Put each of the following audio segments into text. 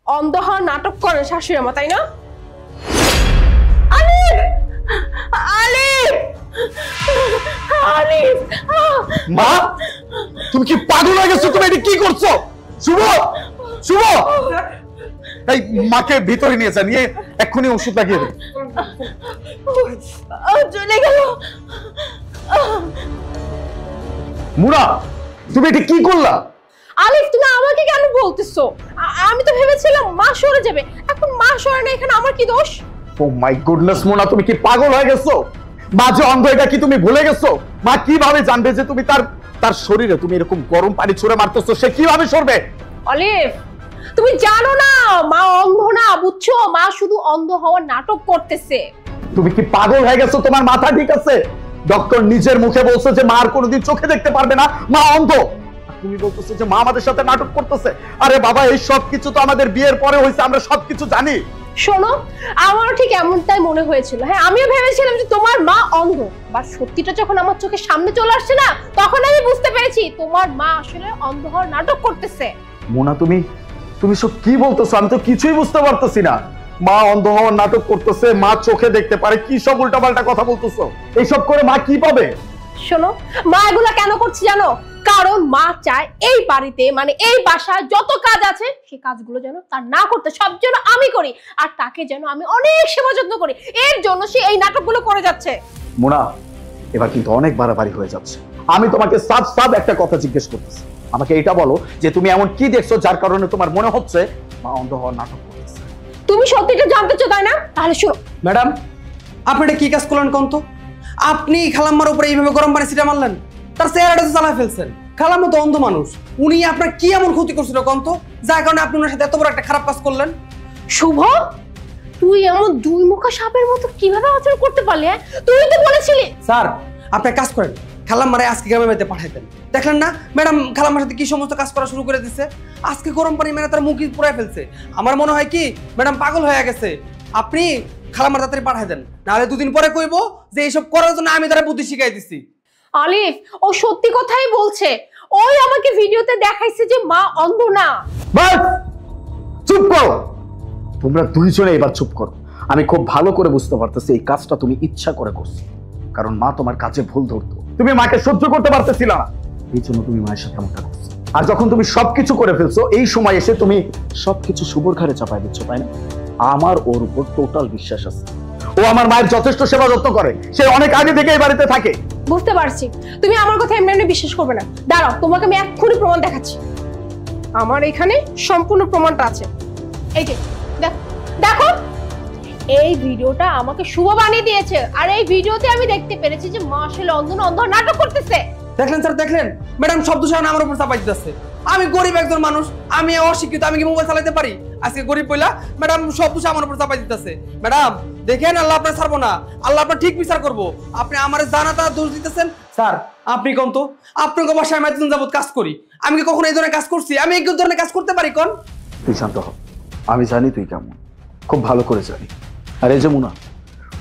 অন্ধ হওয়ার নাটক করে শাশুড়ি মা, তাই না? মা তুমি কি পাগল হয়ে গেছো? তুমি এটা কি করছো? শুভ, শুভ, এই মাকে ভিতরে নিয়ে যা, নিয়ে এক্ষুনি ওষুধ লাগিয়ে দে। চলে গেল। মুনা তুমি এটা কি করলা? আলিফ তুমি আমাকে কেন বলতেছো? আমি তো ভেবেছিলাম মা সরে যাবে, এখন মা সরে না, এখানে আমার কি দোষ? ও মাই গুডনেস মুনা, তুমি কি পাগল হয়ে গেছো? মা যে অন্ধ এটা কি তুমি ভুলে গেছো? মা কিভাবে জানবে যে তুমি তার শরীরে তুমি এরকম গরম পানি ছুঁড়ে মারতেছো? সে কিভাবে সরবে? আলিফ তুমি জানো না মা অন্ধ না, বুঝছো? মা শুধু অন্ধ হওয়ার নাটক করতেছে। তুমি কি পাগল হয়ে গেছো? তোমার মাথা ঠিক আছে? ডক্টর নিজের মুখে বলছে যে মা আর কোনোদিন চোখে দেখতে পারবে না, মা অন্ধ। তুমি বলতেছো যে মা আমাদের সাথে নাটক করতেছে? আরে বাবা, এই সব কিছু তো আমাদের বিয়ের পরে হয়েছে, আমরা সবকিছু জানি। শোনো, আমারও ঠিক এমনটাই মনে হয়েছিল। হ্যাঁ, আমিও ভেবেছিলাম যে তোমার মা অন্ধ, বাট সত্যিটা যখন আমার চোখের সামনে চলে আসছে না, তখন আমি বুঝতে পেরেছি তোমার মা আসলে অন্ধ হওয়ার নাটক করতেছে। মোনা তুমি সব কি বলতেছো? আমি তো কিছুই বুঝতে পারতেছি না। মা অন্ধ হওয়ার নাটক করতেছে, মা চোখে দেখতে পারে, কি সব উল্টাপাল্টা কথা বলতেছো? এইসব করে মা কি পাবে? শোনো, মা এগুলা কেন করছে জানো? কারণ মা চায় এই বাড়িতে, মানে এই বাসায় যত কাজ আছে সেই কাজগুলো যেন তার না করতে, সব যেন আমি করি, আর তাকে যেন আমি অনেক সেবা যত্ন করি। এর জন্য সে এই নাটকগুলো করে যাচ্ছে। মোনা এবার কিন্তু অনেক বাড়াবাড়ি হয়ে যাচ্ছে। আমি তোমাকে সাফ একটা কথা জিজ্ঞেস করতেছি, আমাকে এটা বলো যে তুমি এমন কি দেখছো যার কারণে তোমার মনে হচ্ছে মা অন্ধ হওয়ার নাটক করতেছে? তুমি সত্যিটা জানতে চাও তাই না? তাহলে শোনো। ম্যাডাম, আপনি এটা কি কাজ করলেন কোন তো? আপনি খালাম্মার উপরে এইভাবে গরম পানি ছিটা মারলেন, তার চেহারাটা তো চালায় ফেলছেন। খালাম্মা তো অন্ধ মানুষ, উনি আপনার কি এমন ক্ষতি করছিল কোন তো, যার কারণে আপনি ওনার সাথে এত বড় একটা খারাপ কাজ করলেন? শুভ, তুই এমন দুই মুখা সাপের মতো কিভাবে আচরণ করতে পারলি? তুই তো বলেছিলি। স্যার, আপনি কাজ করেন, খালাম্মারে আজকে গ্রামের বাড়িতে পাঠাইতেন। দেখলেন না ম্যাডাম, খালাম্মার সাথে কি সমস্ত কাজ করা শুরু করে দিচ্ছে। আজকে গরম পানি মেরে তার মুখ পুরাই ফেলছে। আমার মনে হয় কি ম্যাডাম পাগল হয়ে গেছে। আপনি খালাম্মার তাড়াতাড়ি পাঠাই দেন, নাহলে দুদিন পরে কইবো যে এইসব করার জন্য আমি তারা বুদ্ধি শিখাই দিচ্ছি। আলিফ ও সত্যি কথাই বলছে, ওই আমাকে ভিডিওতে দেখাইছে যে মা অন্ধ না। বাস, চুপ করো তোমরা দুইজনে, এবার চুপ করো। আমি খুব ভালো করে বুঝতে পারতেছি এই কাজটা তুমি ইচ্ছা করে করছো, কারণ মা তোমার কাজে ভুল ধরতো, তুমি মাকে সহ্য করতে পারতেছিল না, এই জন্য তুমি মায়ের সাথে এমনটা করছো। আর যখন তুমি সবকিছু করে ফেলছো, এই সময় এসে তুমি সবকিছু শুভর ঘাড়ে চাপাই দিচ্ছ, তাই না? আমার ওর উপর টোটাল বিশ্বাস আছে, ও আমার মায়ের যথেষ্ট সেবা যত্ন করে, সে অনেক আগে থেকে এই বাড়িতে থাকে। বুঝতে পারছি তুমি আমার কথা এমনি এমনি বিশ্বাস করবে না। দাঁড়াও, তোমাকে আমি এক্ষুনি প্রমাণ দেখাচ্ছি। আমার এখানে সম্পূর্ণ প্রমাণটা আছে। এই যে দেখো, এই ভিডিওটা আমাকে শুভ বানিয়ে দিয়েছে, আর এই ভিডিওতে আমি দেখতে পেরেছি যে মা আসলে অন্ধ নাটক করতেছে। দেখলেন স্যার, দেখলেন ম্যাডাম, শব্দ সারা আমার উপর চাপাই দিতেছে। আমি গরিব একজন মানুষ, আমি অশিক্ষিত, আমি কি মোবাইল চালাতে পারি? আজকে গরিব বইলা ম্যাডাম সব কিছু আমার উপর চাপাই দিতেছে। ম্যাডাম দেখেন, আল্লাহ আপনার ছাড়বো না, আল্লাহ আপনার ঠিক বিচার করবো। আপনি আমার জানা তা দোষ দিতেছেন। স্যার আপনি কোন তো, আপনাকে বাসায় আমি এতদিন যাবত কাজ করি, আমি কি কখনো এই ধরনের কাজ করছি? আমি এই ধরনের কাজ করতে পারি কোন? তুই শান্ত হ, আমি জানি তুই কেমন, খুব ভালো করে জানি। আর এই যে মুনা,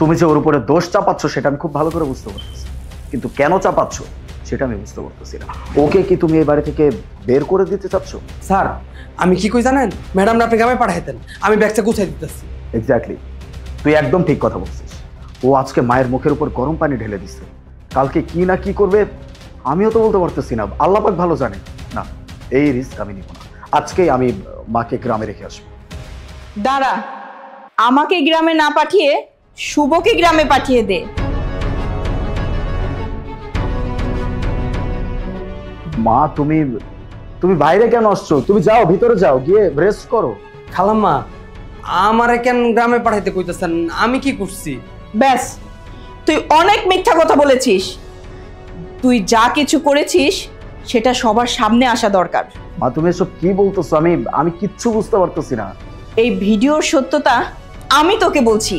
তুমি যে ওর উপরে দোষ চাপাচ্ছ সেটা আমি খুব ভালো করে বুঝতে পারতেছি, কিন্তু কেন চাপাচ্ছ সেটা আমি বুঝতে পারতেছি না। ওকে কি তুমি এই বাড়ি থেকে বের করে দিতে চাচ্ছ? স্যার আমি কি কই জানেন, ম্যাডাম আপনি গ্রামে পাঠাইতেন, আমি ব্যাগটা গুছাই দিতেছি। এক্স্যাক্টলি, তুই একদম ঠিক কথা বলছিস। ও আজকে মায়ের মুখের উপর গরম পানি ঢেলে দিচ্ছে, কালকে কি না কি করবে আমিও তো বলতে পারতেছি না, আল্লাহ পাক ভালো জানে। না, এই রিস্ক আমি নিব না, আজকেই আমি মাকে গ্রামে রেখে আসবো। দাঁড়া, আমাকে গ্রামে না পাঠিয়ে শুভকে গ্রামে পাঠিয়ে দে। মা তুমি বাইরে কেন আসছো? তুমি যাও, ভিতরে যাও, গিয়ে রেস্ট করো। খালাম্মা আমারে কেন গ্রামে পাঠাইতে কইতেছেন? আমি কি করছি? ব্যাস, তুই অনেক মিথ্যা কথা বলেছিস। তুই যা কিছু করেছিস সেটা সবার সামনে আসা দরকার। মা তুমি এসব কি বলতেছো? আমি কিচ্ছু বুঝতে পারতেছি না। এই ভিডিওর সত্যতা আমি তোকে বলছি।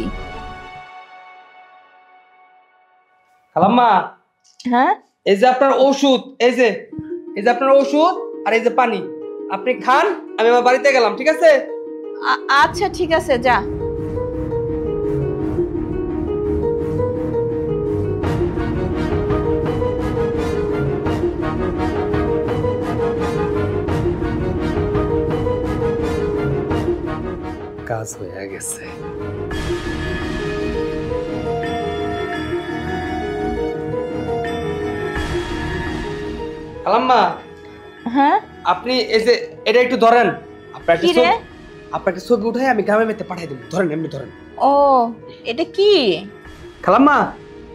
খালাম্মা, হ্যাঁ, এই যে আপনার ওষুধ, এই যে আপনার ওষুধ, আর এই যে পানি, আপনি খান, আমি আমার বাড়িতে গেলাম, ঠিক আছে? আচ্ছা ঠিক আছে, যা। কাজ হয়ে গেছে। খালাম্মা, হ্যাঁ আপনি এই যে এটা একটু ধরেন। আপনার কি রে? আপনাকে ছবি উঠাই আমি গ্রামের মেতে পাঠাই দেবো। ধরেন, এমনি ধরেন। ও এটা কি খালাম্মা,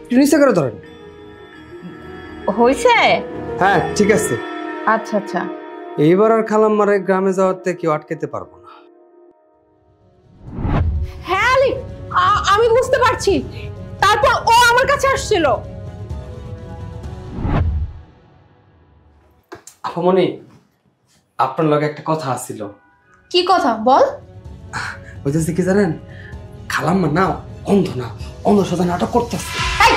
একটু নিচে করে ধরেন। হয়েছে? হ্যাঁ, ঠিক আছে। আচ্ছা আচ্ছা। এইবার আর খালাম্মারে গ্রামে যাওয়াতে কেউ আটকাতে পারবো না। হ্যাঁ আলিফ, আমি বুঝতে পারছি। তারপর ও আমার কাছে আসছিল। আপামনি, আপনার লগে একটা কথা আছিল। কি কথা বল? বুঝেছি কি জানেন, খালাম্মা না অন্ধ না, অন্ধ সাথে নাটক করতেছে। এই,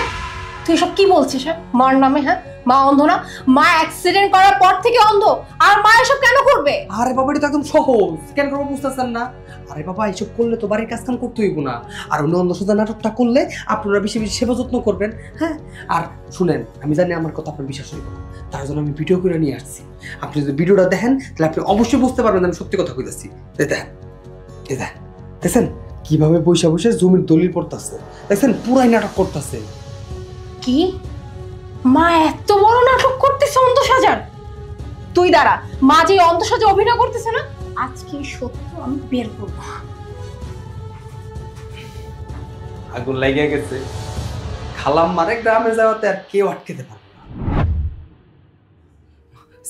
তুই সব কি বলছিস? হ্যাঁ, মার নামে? হ্যাঁ, মা অন্ধ না? মা অ্যাক্সিডেন্ট করার পর থেকে অন্ধ, আর মা এসব কেন করবে? আরে বাবা, এটা তো একদম সহজ, কেন করবো বুঝতেছেন না? আরে বাবা, এইসব করলে তো বাড়ির কাজ কাম করতে হইব না। আর উনি অন্ধসজ্জা নাটকটা করলে আপনারা বেশি বেশি সেবা যত্ন করবেন। হ্যাঁ, আর শুনেন, আমি জানি আমার কথা আপনার বিশ্বাস হইব না, তার জন্য আমি ভিডিও করে নিয়ে আসছি। আপনি যদি ভিডিওটা দেখেন তাহলে আপনি অবশ্যই বুঝতে পারবেন আমি সত্যি কথা কইতাছি। দেখেন, এই দেখেন কিভাবে বসে বসে জমির দলিল পড়তেছে, দেখছেন পুরাই নাটক করতেছে। কি, মা এত বড় নাটক করতেছে অন্ধ সাজার? তুই দাঁড়া, মা যে অন্ধ সাজা অভিনয় করতেছে না, আজকে সত্য আমি বের করবো। আগুন লাগিয়ে গেছে, খালাম্মারে গ্রামে যাওয়াতে আর কেউ আটকেতে পারবে না।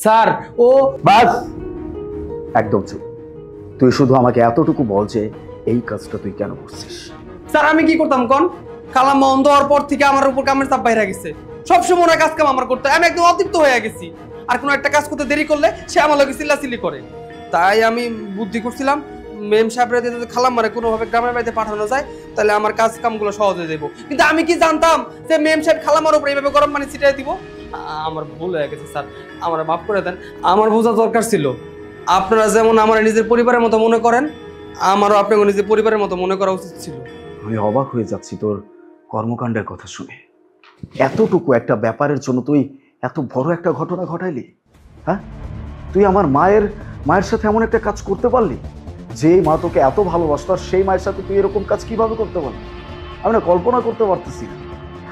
স্যার, ও বাস, একদম চুপ। তুই শুধু আমাকে এতটুকু বল যে এই কাজটা তুই কেন করছিস। স্যার, আমি কি করতাম কোন? খালাম্মা অন্ধ হওয়ার পর থেকে আমার উপর কামের চাপ বাইরে গেছে। সবসময় না কাজ কাম আমার করতে হয়। আমি একদম অতৃপ্ত হয়ে গেছি। আর কোনো একটা কাজ করতে দেরি করলে সে আমার লগে চিল্লাচিল্লি করে। তাই আমি বুদ্ধি করছিলাম, মেম সাহেবরা যদি খালাম্মারে কোনোভাবে গ্রামের বাড়িতে পাঠানো যায় তাহলে আমার কাজ কামগুলো সহজ হয়ে যাবো। কিন্তু আমি কি জানতাম যে মেম সাহেব খালাম্মার উপর এইভাবে গরম পানি ছিটিয়ে দিব। আমার ভুল হয়ে গেছে স্যার, আমার মাফ করে দেন। আমার বোঝা দরকার ছিল, আপনারা যেমন আমার নিজের পরিবারের মতো মনে করেন, আমারও আপনাকে নিজের পরিবারের মতো মনে করা উচিত ছিল। আমি অবাক হয়ে যাচ্ছি তোর কর্মকাণ্ডের কথা শুনে। এতটুকু একটা ব্যাপারের জন্য তুই এত বড় একটা ঘটনা ঘটাইলি। হ্যাঁ, তুই আমার মায়ের সাথে এমন একটা কাজ করতে পারলি? যে মা তোকে এত ভালোবাসতো, আর সেই মায়ের সাথে তুই এরকম কাজ কিভাবে করতে পারলি? আমি না কল্পনা করতে পারতেছি না।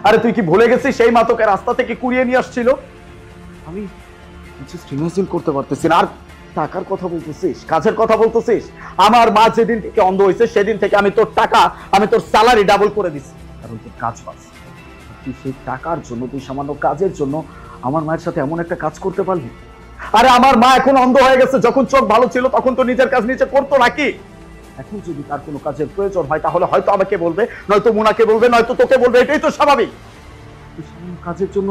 আরে তুই কি ভুলে গেছিস সেই মা তোকে রাস্তা থেকে কুড়িয়ে নিয়ে আসছিল? আমি জাস্ট ইমাজিন করতে পারতেছি না। আর টাকার কথা বলতেছিস, কাজের কথা বলতেছিস। আমার মা যেদিন থেকে অন্ধ হয়েছে সেদিন থেকে আমি তোর টাকা, আমি তোর স্যালারি ডাবল করে দিছি, কারণ তোর কাজ বাস। তুই সেই টাকার জন্য, তুই সামান্য কাজের জন্য আমার মায়ের সাথে এমন একটা কাজ করতে পারলি? আরে আমার মা এখন অন্ধ হয়ে গেছে, যখন চোখ ভালো ছিল তখন তো নিজের কাজ নিজে করতো নাকি? এখন যদি তার কোনো কাজের প্রয়োজন হয় তাহলে হয়তো আমাকে বলবে, নয়তো মুনাকে বলবে, নয়তো তোকে বলবে। এটাই তো স্বাভাবিক। তুই সামান্য কাজের জন্য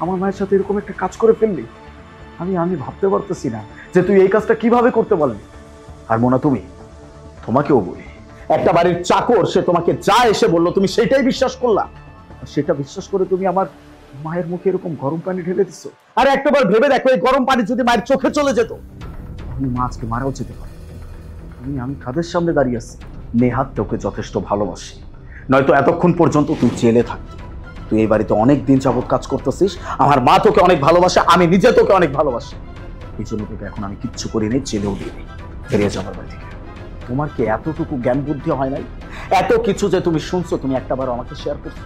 আমার মায়ের সাথে এরকম একটা কাজ করে ফেললি। আমি ভাবতে পারতেছি না যে তুই এই কাজটা কিভাবে করতে পারলি। আর মোনা, তোমাকেও বলি, একটা বাড়ির চাকর সে তোমাকে যা এসে বললো তুমি সেটাই বিশ্বাস করলা। আর সেটা বিশ্বাস করে তুমি আমার মায়ের মুখে এরকম গরম পানি ঢেলে দিচ্ছ। আরে একটাবার ভেবে দেখো, এই গরম পানি যদি মায়ের চোখে চলে যেত তাহলে মা আজকে মারাও যেতে পারে। আমি কাদের সামনে দাঁড়িয়ে আছি? নেহাত তোকে যথেষ্ট ভালোবাসি, নয়তো এতক্ষণ পর্যন্ত তুই জেলে থাকতি। তুই এই বাড়িতে অনেক দিন যাবত কাজ করতেছিস। আমার মা তোকে অনেক ভালোবাসে, আমি নিজে তোকে অনেক ভালোবাসি। এই জন্য তোকে এখন আমি কিচ্ছু করি নেই, জেলেও দিই নেই। বেরিয়ে যাবার বাড়ি থেকে। তোমার কি এতটুকু জ্ঞান বুদ্ধি হয় নাই? এত কিছু যে তুমি শুনছো, তুমি একটাবার আমাকে শেয়ার করছো?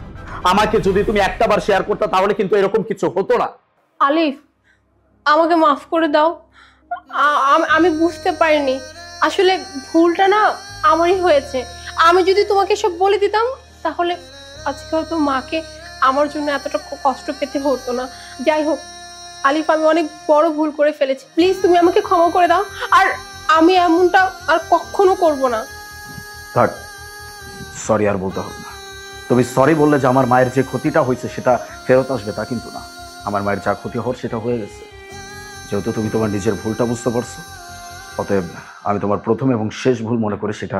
আমাকে যদি তুমি একটাবার শেয়ার করতে তাহলে কিন্তু এরকম কিছু হতো না। আলিফ, আমাকে মাফ করে দাও। আমি বুঝতে পারিনি, আসলে ভুলটা না আমারই হয়েছে। আমি যদি তোমাকে সব বলে দিতাম তাহলে আজকে হয়তো মাকে আমার জন্য এতটা কষ্ট পেতে হতো না। যাই হোক আলিফ, আমি অনেক বড় ভুল করে ফেলেছি, প্লিজ তুমি আমাকে ক্ষমা করে দাও। আর আমি এমনটা আর কখনো করব না। থাক, সরি আর বলতে হবে না। তুমি সরি বললে যে আমার মায়ের যে ক্ষতিটা হয়েছে সেটা ফেরত আসবে তা কিন্তু না। আমার মায়ের যা ক্ষতি হওয়ার সেটা হয়ে গেছে। যেহেতু তুমি তোমার নিজের ভুলটা বুঝতে পারছো, অতএব আমি তোমার প্রথম এবং শেষ ভুল মনে করে সেটা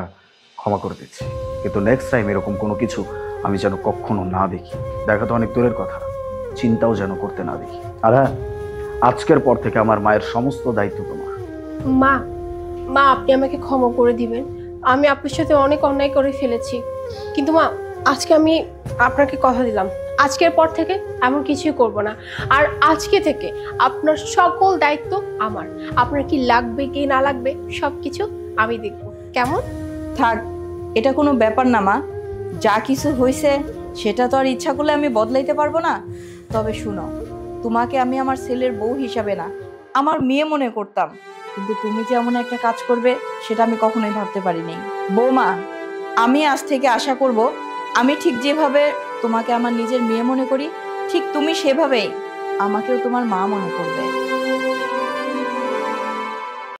ক্ষমা করে দিচ্ছি। কিন্তু নেক্সট টাইম এরকম কোনো কিছু আমি যেন কখনো না দেখি। দেখা তো অনেক দূরের কথা, চিন্তাও যেন করতে না দেখি। আর হ্যাঁ, আজকের পর থেকে আমার মায়ের সমস্ত দায়িত্ব তোমার। মা, আপনি আমাকে ক্ষমা করে দিবেন। আমি আপনার সাথে অনেক অন্যায় করে ফেলেছি, কিন্তু মা আজকে আমি আপনাকে কথা দিলাম, আজকের পর থেকে এমন কিছুই করব না। আর আজকে থেকে আপনার সকল দায়িত্ব আমার। আপনার কি লাগবে কি না লাগবে সবকিছু আমি দেখব, কেমন? থাক, এটা কোনো ব্যাপার না মা। যা কিছু হয়েছে সেটা তো আর ইচ্ছা করলে আমি বদলাইতে পারবো না। তবে শুনো, তোমাকে আমি আমার ছেলের বউ হিসাবে না, আমার মেয়ে মনে করতাম, কিন্তু তুমি যে এমন একটা কাজ করবে সেটা আমি কখনোই ভাবতে পারিনি। বৌমা, আমি আজ থেকে আশা করব, আমি ঠিক যেভাবে তোমাকে আমার নিজের মেয়ে মনে করি, ঠিক তুমি সেভাবেই আমাকেও তোমার মা মনে করবে।